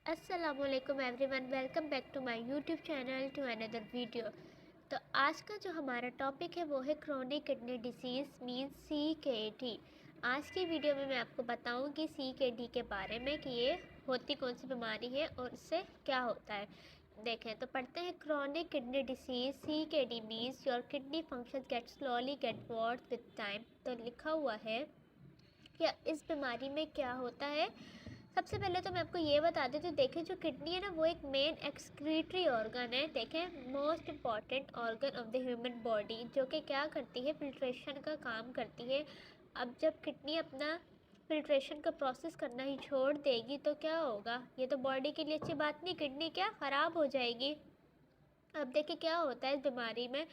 अस्सलामुअलैकुम everyone, welcome back to my YouTube channel to another video. तो आज का जो हमारा टॉपिक है वो है chronic kidney disease means CKD। आज की वीडियो में मैं आपको बताऊंगी CKD के बारे में कि ये होती कौन सी बीमारी है और इससे क्या होता है। देखें तो पढ़ते हैं, chronic kidney disease CKD means your kidney function get slowly get worse with time. तो लिखा हुआ है कि इस बीमारी में क्या होता है। सबसे पहले तो मैं आपको ये बता देती हूँ, देखें जो किडनी है ना वो एक मेन एक्सक्रीटरी ऑर्गन है। देखें, most important organ of the human body, जो कि क्या करती है, फिल्ट्रेशन का काम करती है। अब जब किडनी अपना फिल्ट्रेशन का प्रोसेस करना ही छोड़ देगी तो क्या होगा, ये तो बॉडी के लिए अच्छी बात नहीं, किडनी क्या ख़राब हो जाएगी। अब देखिए क्या होता है इस बीमारी में,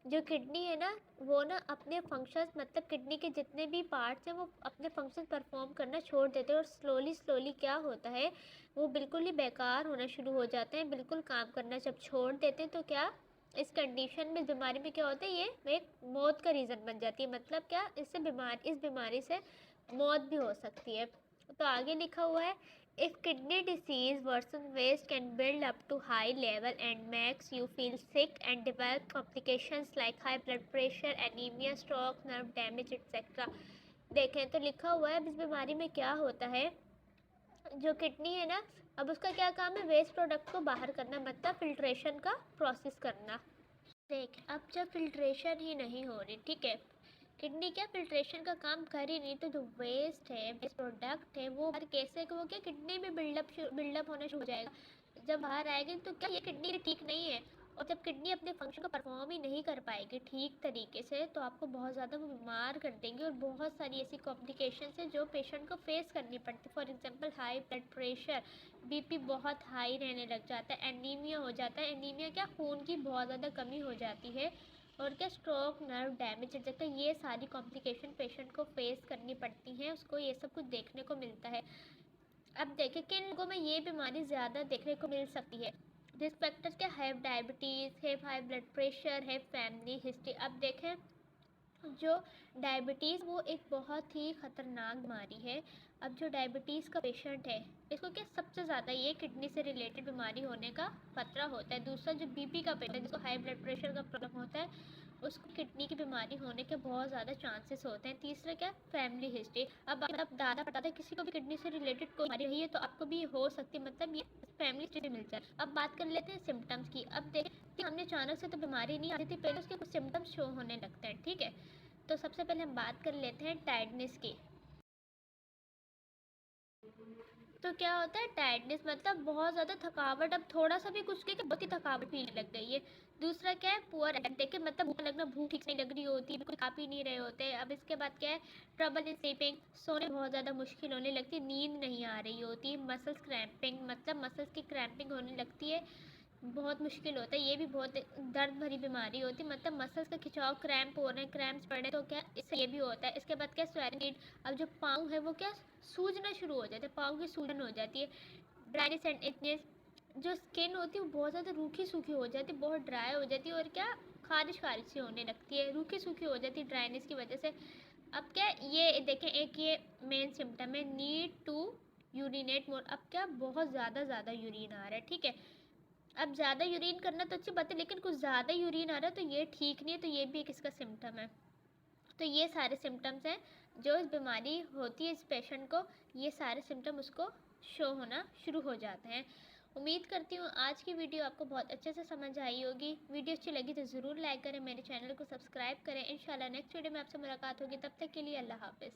जो किडनी है ना वो ना अपने फंक्शंस, मतलब किडनी के जितने भी पार्ट्स हैं वो अपने फंक्शन परफॉर्म करना छोड़ देते हैं और स्लोली स्लोली क्या होता है, वो बिल्कुल ही बेकार होना शुरू हो जाते हैं, बिल्कुल काम करना जब छोड़ देते हैं तो क्या इस कंडीशन में, इस बीमारी में क्या होता है, ये एक मौत का रीज़न बन जाती है। मतलब क्या, इस बीमारी से मौत भी हो सकती है। तो आगे लिखा हुआ है, if kidney disease worsen waste can build up to high level and makes you feel sick and develop complications like high blood pressure, anemia, stroke, nerve damage etc. देखें तो लिखा हुआ है, अब इस बीमारी में क्या होता है, जो किडनी है ना, अब उसका क्या काम है, वेस्ट प्रोडक्ट को बाहर करना, मतलब फिल्ट्रेशन का प्रोसेस करना। देख, अब जब फिल्ट्रेशन ही नहीं हो रही, ठीक है, किडनी क्या फिल्ट्रेशन का काम कर ही नहीं, तो जो वेस्ट है, वेस्ट प्रोडक्ट है, वो बाहर कैसे, वो क्या किडनी में बिल्डअप होना शुरू हो जाएगा। जब बाहर आएगी तो क्या ये किडनी ठीक नहीं है, और जब किडनी अपने फंक्शन को परफॉर्म ही नहीं कर पाएगी ठीक तरीके से तो आपको बहुत ज़्यादा वो बीमार कर देंगे, और बहुत सारी ऐसी कॉम्प्लिकेशंस हैं जो पेशेंट को फेस करनी पड़ती है। For example high blood pressure, BP बहुत हाई रहने लग जाता है, एनीमिया हो जाता है, एनीमिया क्या खून की बहुत ज़्यादा कमी हो जाती है, और क्या स्ट्रोक, नर्व डैमेज हो जाता है। ये सारी कॉम्प्लिकेशन पेशेंट को फेस करनी पड़ती हैं, उसको ये सब कुछ देखने को मिलता है। अब देखें किन लोगों में ये बीमारी ज़्यादा देखने को मिल सकती है। रिस्क फैक्टर्स क्या है, डायबिटीज़ है, हाई ब्लड प्रेशर है, फैमिली हिस्ट्री। अब देखें, जो डायबिटीज़ वो एक बहुत ही ख़तरनाक बीमारी है। अब जो डायबिटीज़ का पेशेंट है, इसको क्या सबसे ज़्यादा ये किडनी से रिलेटेड बीमारी होने का खतरा होता है। दूसरा जो बीपी का पेशेंट है, जिसको हाई ब्लड प्रेशर का प्रॉब्लम होता है, उसको किडनी की बीमारी होने के बहुत ज़्यादा चांसेस होते हैं। तीसरा क्या, फैमिली हिस्ट्री। अब मतलब दादा पता किसी को भी किडनी से रिलेटेड कोई बीमारी रही है तो आपको भी हो सकती है, मतलब ये फैमिली हिस्ट्री मिल जाए। अब बात कर लेते हैं सिम्टम्स की। अब देखें कि हमने अचानक से तो बीमारी नहीं आती थी, पहले उसके कुछ सिम्टम्स शो होने लगते हैं, ठीक है। तो सबसे पहले हम बात कर लेते हैं टायर्डनेस की। तो क्या होता है टायर्डनेस, मतलब बहुत ज़्यादा थकावट, अब थोड़ा सा भी कुछ के बहुत ही थकावट फील लग गई है। दूसरा क्या है, पुअर एपेटाइट, मतलब भूख लगना, भूख ठीक से नहीं लग रही होती, बिल्कुल खा पी नहीं रहे होते। अब इसके बाद क्या है, ट्रबल इन स्लीपिंग, सोने बहुत ज़्यादा मुश्किल होने लगती है, नींद नहीं आ रही होती। मसल्स क्रैम्पिंग, मतलब मसल्स की क्रैम्पिंग होने लगती है, बहुत मुश्किल होता है, ये भी बहुत दर्द भरी बीमारी होती है, मतलब मसल्स का खिंचाव, क्रैम्प हो रहे हैं, क्रैम्प्स पड़ रहे हैं, तो क्या इससे ये भी होता है। इसके बाद क्या, स्वेलिंग, अब जो पाँव है वो क्या सूजना शुरू हो जाते हैं, पाँव की सूजन हो जाती है। ड्राइनेस एंड इचनेस, जो स्किन होती है वो बहुत ज़्यादा रूखी सूखी हो जाती है, बहुत ड्राई हो जाती है, और क्या खारिश खारिश सी होने लगती है, रूखी सूखी हो जाती है ड्राइनेस की वजह से। अब क्या, ये देखें, एक ये मेन सिम्टम है, नीड टू यूरिनेट मोर। अब क्या बहुत ज़्यादा यूरिन आ रहा है, ठीक है। अब ज़्यादा यूरिन करना तो अच्छी बात है, लेकिन कुछ ज़्यादा यूरिन आ रहा है तो ये ठीक नहीं है, तो ये भी एक इसका सिम्टम है। तो ये सारे सिम्टम्स हैं जो इस बीमारी होती है इस पेशेंट को, ये सारे सिम्टम उसको शो होना शुरू हो जाते हैं। उम्मीद करती हूँ आज की वीडियो आपको बहुत अच्छे से समझ आई होगी। वीडियो अच्छी लगी तो ज़रूर लाइक करें, मेरे चैनल को सब्सक्राइब करें। इंशाल्लाह नेक्स्ट वीडियो में आपसे मुलाकात होगी, तब तक के लिए अल्लाह हाफ़िज़।